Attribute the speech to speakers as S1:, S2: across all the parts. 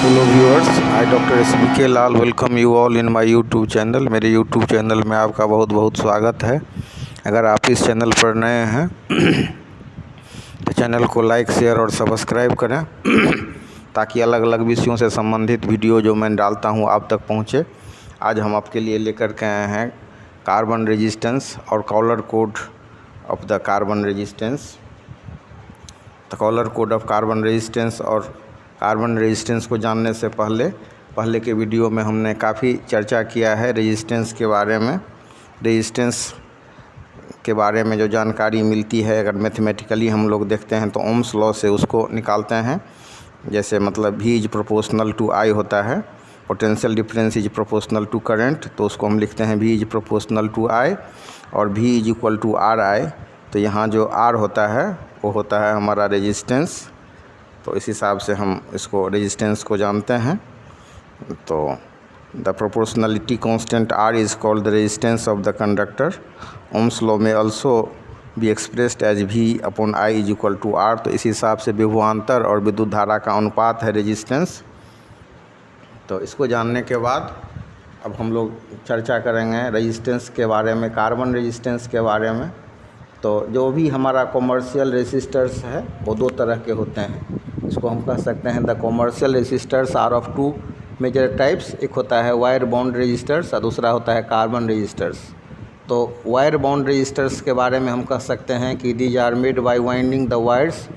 S1: Hello viewers, I doctor SBK Lal welcome you all in my YouTube channel. मेरे YouTube channel में आपका बहुत बहुत स्वागत है। अगर आप इस चैनल पर नए हैं तो चैनल को लाइक, शेयर और सब्सक्राइब करें ताकि अलग अलग विषयों से संबंधित वीडियो जो मैं डालता हूं आप तक पहुंचे। आज हम आपके लिए लेकर के आए हैं कार्बन रेजिस्टेंस और colour code of the carbon resistance. The colour code of carbon resistance और कार्बन रेजिस्टेंस को जानने से पहले के वीडियो में हमने काफ़ी चर्चा किया है रेजिस्टेंस के बारे में। रेजिस्टेंस के बारे में जो जानकारी मिलती है, अगर मैथमेटिकली हम लोग देखते हैं तो ओम्स लॉ से उसको निकालते हैं। जैसे मतलब V is proportional to I होता है, potential difference is proportional to current, तो उसको हम लिखते हैं V is proportional to I और V is equal to RI। तो यहाँ जो R होता है वो होता है हमारा रेजिस्टेंस। तो इस हिसाब से हम इसको रेजिस्टेंस को जानते हैं। तो the proportionality constant R is called the resistance of the conductor. Ohm's law में also be expressed as V upon I is equal to R। तो इस हिसाब से विभवांतर और विद्युत धारा का अनुपात है रेजिस्टेंस। तो इसको जानने के बाद अब हम लोग चर्चा करेंगे रेजिस्टेंस के बारे में, कार्बन रेजिस्टेंस के बारे में। तो जो भी हमारा कॉमर्शियल रेसिस्टर्स है वो दो तरह के होते हैं। इसको हम कह सकते हैं the commercial resistors are of two major types. एक होता है वायर बाउंड रेजिस्टर्स और दूसरा होता है कार्बन रेजिस्टर्स। तो वायर बाउंड रेजिस्टर्स के बारे में हम कह सकते हैं कि these are made by winding the wires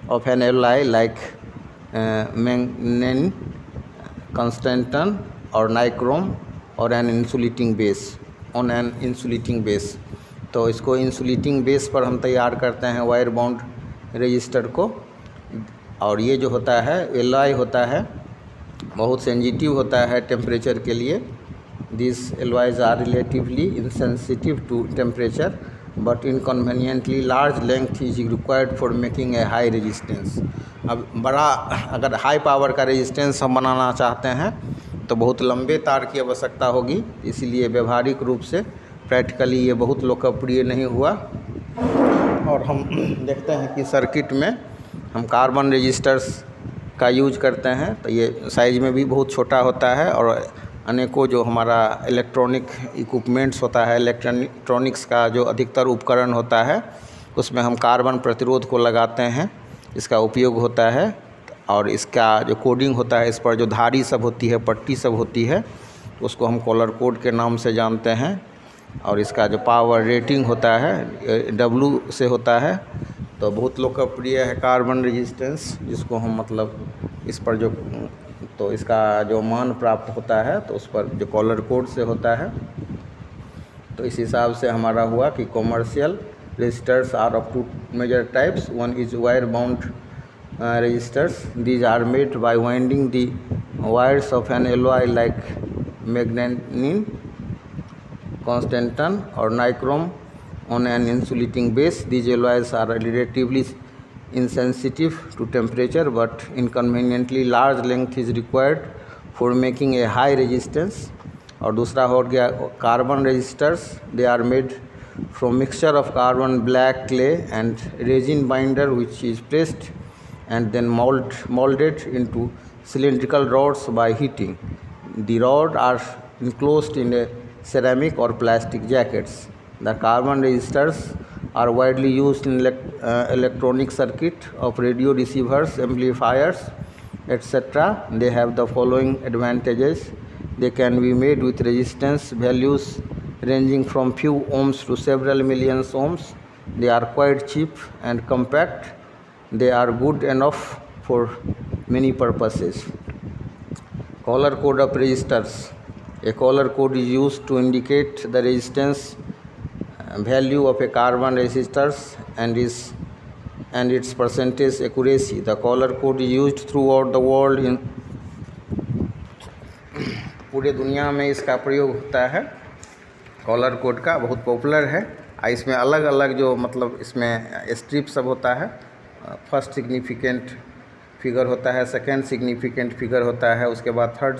S1: of an alloy like manganese, tungsten और नाइक्रोम और an insulating base on an insulating base. तो इसको इंसुलेटिंग बेस पर हम तैयार करते हैं वायर बाउंड रेजिस्टर को। और ये जो होता है एलॉय होता है बहुत सेंसिटिव होता है टेम्परेचर के लिए। This alloys are relatively insensitive to temperature but inconveniently large length is required for making a high resistance. अब अगर हाई पावर का रेजिस्टेंस हम बनाना चाहते हैं तो बहुत लंबे तार की आवश्यकता होगी, इसलिए व्यवहारिक रूप से प्रैक्टिकली ये बहुत लोकप्रिय नहीं हुआ। और हम देखते हैं कि सर्किट में हम कार्बन रेजिस्टर्स का यूज करते हैं। तो ये साइज़ में भी बहुत छोटा होता है और अनेकों जो हमारा इलेक्ट्रॉनिक इक्विपमेंट्स होता है, इलेक्ट्रॉनिक्स का जो अधिकतर उपकरण होता है उसमें हम कार्बन प्रतिरोध को लगाते हैं, इसका उपयोग होता है। और इसका जो कोडिंग होता है, इस पर जो धारी सब होती है, पट्टी सब होती है, उसको हम कॉलर कोड के नाम से जानते हैं। और इसका जो पावर रेटिंग होता है W से होता है। तो बहुत लोकप्रिय है कार्बन रेजिस्टेंस, जिसको हम मतलब इस पर जो तो इसका जो मान प्राप्त होता है तो उस पर जो कॉलर कोड से होता है। तो इस हिसाब से हमारा हुआ कि commercial resistors are of two major types. One is wire bound resistors, these are made by winding the wires of an alloy like manganese, tungsten or nichrome on an insulating base. These alloys are relatively insensitive to temperature but inconveniently large length is required for making a high resistance. और दूसरा हो गया carbon resistors. They are made from mixture of carbon black clay and resin binder which is pressed and then molded into cylindrical rods by heating. The rods are enclosed in a ceramic or plastic jackets. The carbon resistors are widely used in electronic circuit of radio receivers, amplifiers, etc. They have the following advantages. They can be made with resistance values ranging from few ohms to several millions ohms. They are quite cheap and compact. They are good enough for many purposes. Color code of resistors. A color code is used to indicate the resistance value of a carbon resistor and its percentage accuracy. The color code is used throughout the world in पूरे दुनिया में इसका प्रयोग होता है। Collar code का बहुत popular है। इसमें अलग अलग जो मतलब इसमें स्ट्रिप सब होता है। फर्स्ट सिग्निफिकेंट फिगर होता है, सेकंड सिग्निफिकेंट फिगर होता है, उसके बाद थर्ड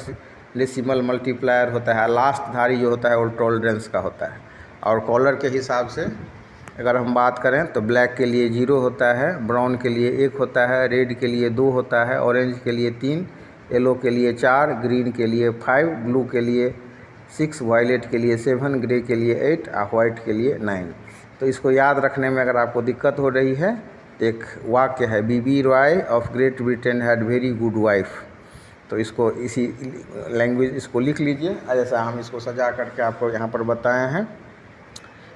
S1: डेसिमल मल्टीप्लायर होता है, लास्ट धारी जो होता है वो टॉलरेंस का होता है। और कॉलर के हिसाब से अगर हम बात करें तो ब्लैक के लिए 0 होता है, ब्राउन के लिए 1 होता है, रेड के लिए 2 होता है, ऑरेंज के लिए 3, येलो के लिए 4, ग्रीन के लिए 5, ब्लू के लिए 6, वायलेट के लिए 7, ग्रे के लिए 8 और वाइट के लिए 9। तो इसको याद रखने में अगर आपको दिक्कत हो रही है तो एक वाक्य है, BB Roy of Great Britain had very good wife. तो इसको इसी लैंग्वेज इसको लिख लीजिए, जैसा हम इसको सजा करके आपको यहाँ पर बताए हैं।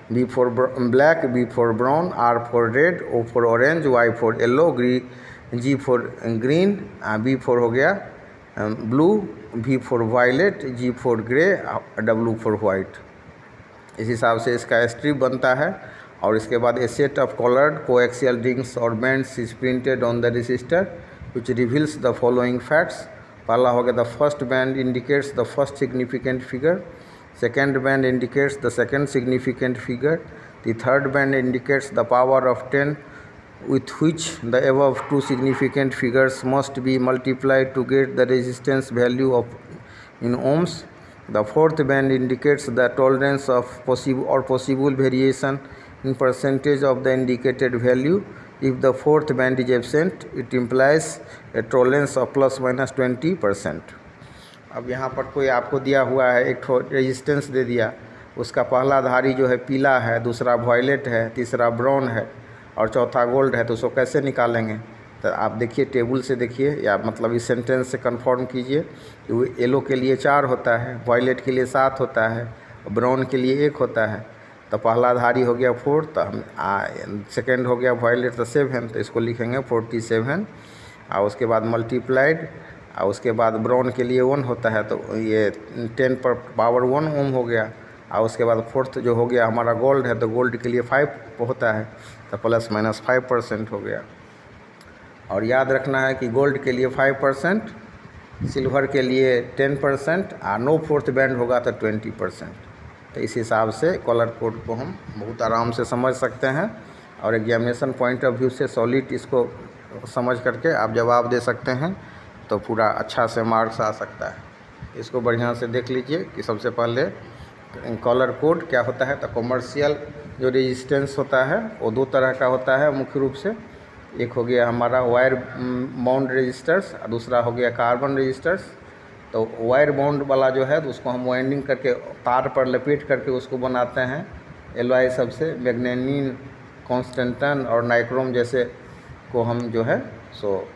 S1: B for black, B for brown, R for red, O for orange, Y for yellow, G for green, B for हो गया blue, V for violet, G for grey, W for white। इस हिसाब से इसका स्ट्रिप बनता है। और इसके बाद a set of coloured coaxial rings और bands is printed on the resistor which reveals the following facts. पहला हो गया, the first band indicates the first significant figure, second band indicates the second significant figure, the third band indicates the power of 10 with which the above two significant figures must be multiplied to get the resistance value of in ohms. The fourth band indicates the tolerance of possible variation in percentage of the indicated value. If the fourth band is absent, it implies a tolerance of plus minus 20%. अब यहाँ पर कोई आपको दिया हुआ है, एक resistance दे दिया, उसका पहला धारी जो है पीला है, दूसरा वॉयलेट है, तीसरा ब्राउन है और चौथा गोल्ड है। तो उसको कैसे निकालेंगे? तो आप देखिए, टेबल से देखिए, या मतलब इस सेंटेंस से कंफर्म कीजिए कि येलो के लिए 4 होता है, वॉयलेट के लिए 7 होता है, ब्राउन के लिए 1 होता है। तो पहला धारी हो गया 4, तो हम सेकेंड हो गया वॉयलेट तो 7, तो इसको लिखेंगे 47। और उसके बाद मल्टीप्लाइड, और उसके बाद ब्राउन के लिए 1 होता है, तो ये 10 पर पावर 1 ओम हो गया। और उसके बाद फोर्थ जो हो गया हमारा गोल्ड है, तो गोल्ड के लिए 5 होता है, तो प्लस माइनस 5% हो गया। और याद रखना है कि गोल्ड के लिए 5%, सिल्वर के लिए 10% और नो फोर्थ बैंड होगा तो 20%। तो इस हिसाब से कलर कोड को हम बहुत आराम से समझ सकते हैं और एग्जामिनेशन पॉइंट ऑफ व्यू से सॉलिड इसको समझ करके आप जवाब दे सकते हैं, तो पूरा अच्छा से मार्क्स आ सकता है। इसको बढ़िया से देख लीजिए कि सबसे पहले कलर कोड क्या होता है। तो कमर्शियल जो रेजिस्टेंस होता है वो 2 तरह का होता है मुख्य रूप से। एक हो गया हमारा वायर बाउंड रेजिस्टर्स और दूसरा हो गया कार्बन रेजिस्टर्स। तो वायर बाउंड वाला जो है तो उसको हम वाइंडिंग करके तार पर लपेट करके उसको बनाते हैं। एलॉय सबसे मैग्नेनिन, कॉन्स्टेंटन और नाइक्रोम जैसे को हम जो है सो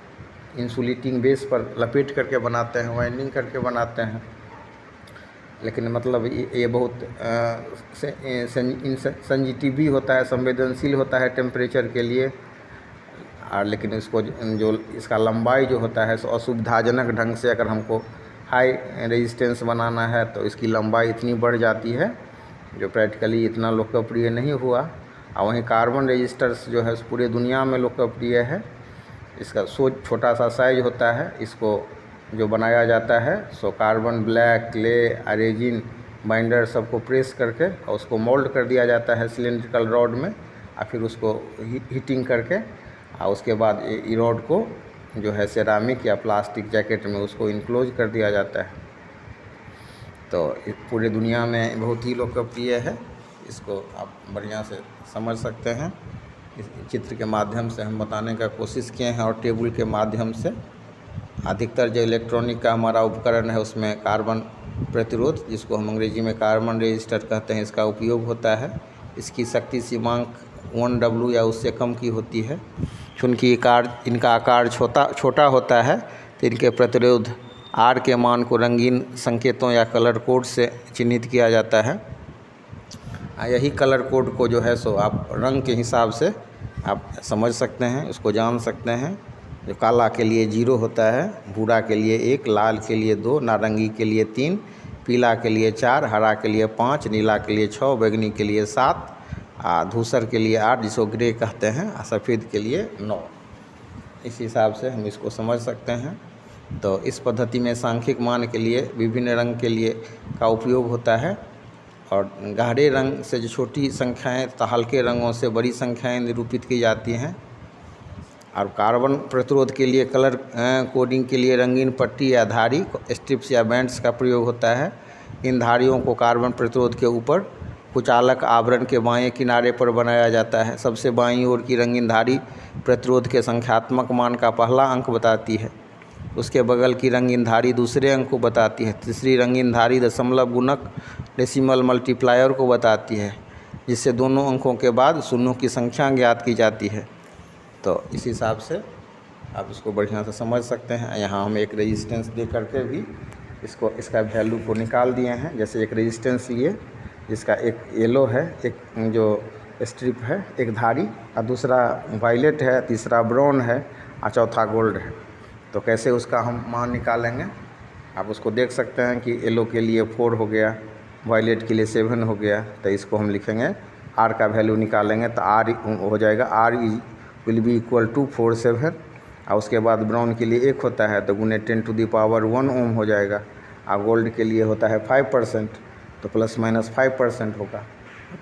S1: इंसुलेटिंग बेस पर लपेट करके बनाते हैं, वाइंडिंग करके बनाते हैं। लेकिन मतलब ये बहुत सेंसिटिव भी होता है, संवेदनशील होता है टेम्परेचर के लिए। और लेकिन इसको जो इसका लंबाई जो होता है सो असुविधाजनक ढंग से अगर हमको हाई रेजिस्टेंस बनाना है तो इसकी लंबाई इतनी बढ़ जाती है जो प्रैक्टिकली इतना लोकप्रिय नहीं हुआ। और वहीं कार्बन रेजिस्टर्स जो है पूरे दुनिया में लोकप्रिय है। इसका छोटा सा साइज होता है, इसको जो बनाया जाता है so carbon black, clay, resin, binder सबको प्रेस करके और उसको मोल्ड कर दिया जाता है सिलेंड्रिकल रॉड में, और फिर उसको हीटिंग करके और उसके बाद ये रॉड को जो है सेरामिक या प्लास्टिक जैकेट में उसको इनक्लोज कर दिया जाता है। तो पूरे दुनिया में बहुत ही लोकप्रिय है। इसको आप बढ़िया से समझ सकते हैं। इस चित्र के माध्यम से हम बताने का कोशिश किए हैं और टेबल के माध्यम से। अधिकतर जो इलेक्ट्रॉनिक का हमारा उपकरण है उसमें कार्बन प्रतिरोध, जिसको हम अंग्रेजी में कार्बन रेजिस्टर कहते हैं, इसका उपयोग होता है। इसकी शक्ति सीमांक 1W या उससे कम की होती है। चूँकि इनका आकार छोटा होता है तो इनके प्रतिरोध R के मान को रंगीन संकेतों या कलर कोड से चिन्हित किया जाता है। यही कलर कोड को जो है सो आप रंग के हिसाब से आप समझ सकते हैं, उसको जान सकते हैं। जो काला के लिए 0 होता है, भूरा के लिए 1, लाल के लिए 2, नारंगी के लिए 3, पीला के लिए 4, हरा के लिए 5, नीला के लिए 6, बैंगनी के लिए 7, धूसर के लिए 8 जिसको ग्रे कहते हैं, और सफ़ेद के लिए 9। इस हिसाब से हम इसको समझ सकते हैं। तो इस पद्धति में सांख्यिक मान के लिए विभिन्न रंग के लिए का उपयोग होता है। और गहरे रंग से जो छोटी संख्याएं तो हल्के रंगों से बड़ी संख्याएं निरूपित की जाती हैं। और कार्बन प्रतिरोध के लिए कलर कोडिंग के लिए रंगीन पट्टी या धारी, स्ट्रिप्स या बैंड्स का प्रयोग होता है। इन धारियों को कार्बन प्रतिरोध के ऊपर कुचालक आवरण के बाएं किनारे पर बनाया जाता है। सबसे बाईं ओर की रंगीन धारी प्रतिरोध के संख्यात्मक मान का पहला अंक बताती है। उसके बगल की रंगीन धारी दूसरे अंक को बताती है। तीसरी रंगीन धारी दशमलव गुणक डेसिमल मल्टीप्लायर को बताती है, जिससे दोनों अंकों के बाद शून्यों की संख्या ज्ञात की जाती है। तो इस हिसाब से आप इसको बढ़िया से समझ सकते हैं। यहाँ हम एक रेजिस्टेंस दे करके भी इसका वैल्यू को निकाल दिए हैं। जैसे एक रेजिस्टेंस लिए जिसका एक येलो है, एक जो स्ट्रिप है, एक धारी, और दूसरा वायलेट है, तीसरा ब्राउन है और चौथा गोल्ड है। तो कैसे उसका हम मान निकालेंगे, आप उसको देख सकते हैं कि येलो के लिए 4 हो गया, वायलेट के लिए 7 हो गया। तो इसको हम लिखेंगे, आर का वैल्यू निकालेंगे तो आर हो जाएगा, R will be equal to 4 7। और उसके बाद ब्राउन के लिए 1 होता है तो गुने 10⁻1 ओम हो जाएगा। और गोल्ड के लिए होता है 5%, तो ±5% होगा।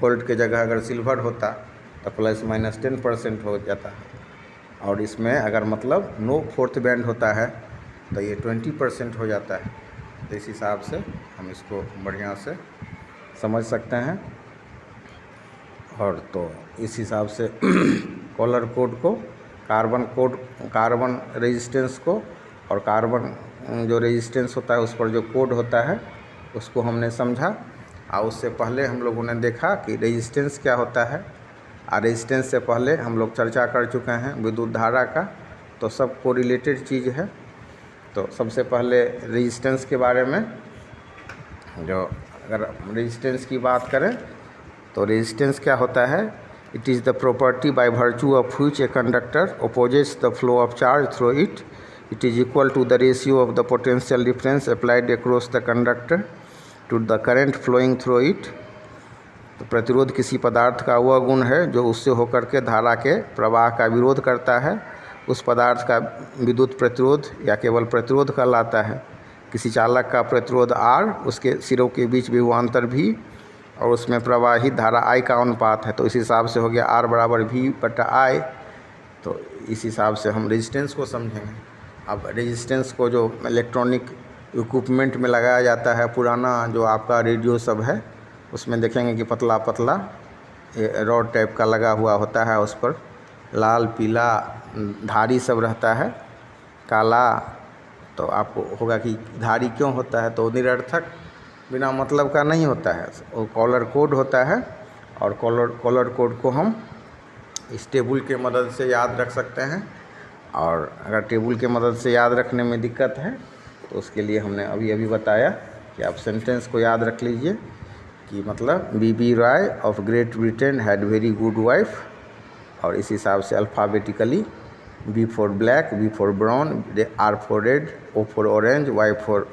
S1: गोल्ड के जगह अगर सिल्वर होता तो ±10% हो जाता है। और इसमें अगर मतलब नो फोर्थ बैंड होता है तो ये 20% हो जाता है। तो इस हिसाब से हम इसको बढ़िया से समझ सकते हैं। और तो इस हिसाब से कॉलर कोड को, कार्बन रेजिस्टेंस को और कार्बन जो रेजिस्टेंस होता है उस पर जो कोड होता है उसको हमने समझा। और उससे पहले हम लोगों ने देखा कि रेजिस्टेंस क्या होता है। और रेजिस्टेंस से पहले हम लोग चर्चा कर चुके हैं विद्युत धारा का, तो सब कोरिलेटेड चीज़ है। तो सबसे पहले रेजिस्टेंस के बारे में, जो अगर रेजिस्टेंस की बात करें तो रेजिस्टेंस क्या होता है, it is the property by virtue of which a conductor opposes the flow of charge through it. It is equal to the ratio of the potential difference applied across the conductor to the current flowing through it. तो प्रतिरोध किसी पदार्थ का वह गुण है जो उससे होकर के धारा के प्रवाह का विरोध करता है। उस पदार्थ का विद्युत प्रतिरोध या केवल प्रतिरोध कहलाता है। किसी चालक का प्रतिरोध R, उसके सिरों के बीच विभवांतर V और उसमें प्रवाहित धारा I का अनुपात है। तो इस हिसाब से हो गया R बराबर V/I। तो इस हिसाब से हम रेजिस्टेंस को समझेंगे। अब रेजिस्टेंस को जो इलेक्ट्रॉनिक इक्विपमेंट में लगाया जाता है, पुराना जो आपका रेडियो सब है, उसमें देखेंगे कि पतला पतला रॉड टाइप का लगा हुआ होता है, उस पर लाल पीला धारी सब रहता है, काला। तो आपको होगा कि धारी क्यों होता है, तो निरर्थक बिना मतलब का नहीं होता है, वो कॉलर कोड होता है। और कॉलर कोड को हम इस टेबल के मदद से याद रख सकते हैं। और अगर टेबल के मदद से याद रखने में दिक्कत है तो उसके लिए हमने अभी बताया कि आप सेंटेंस को याद रख लीजिए कि मतलब B.B. Roy of Great Britain had very good wife. और इस हिसाब से alphabetically B for black, B for brown, R for red, O for orange, Y for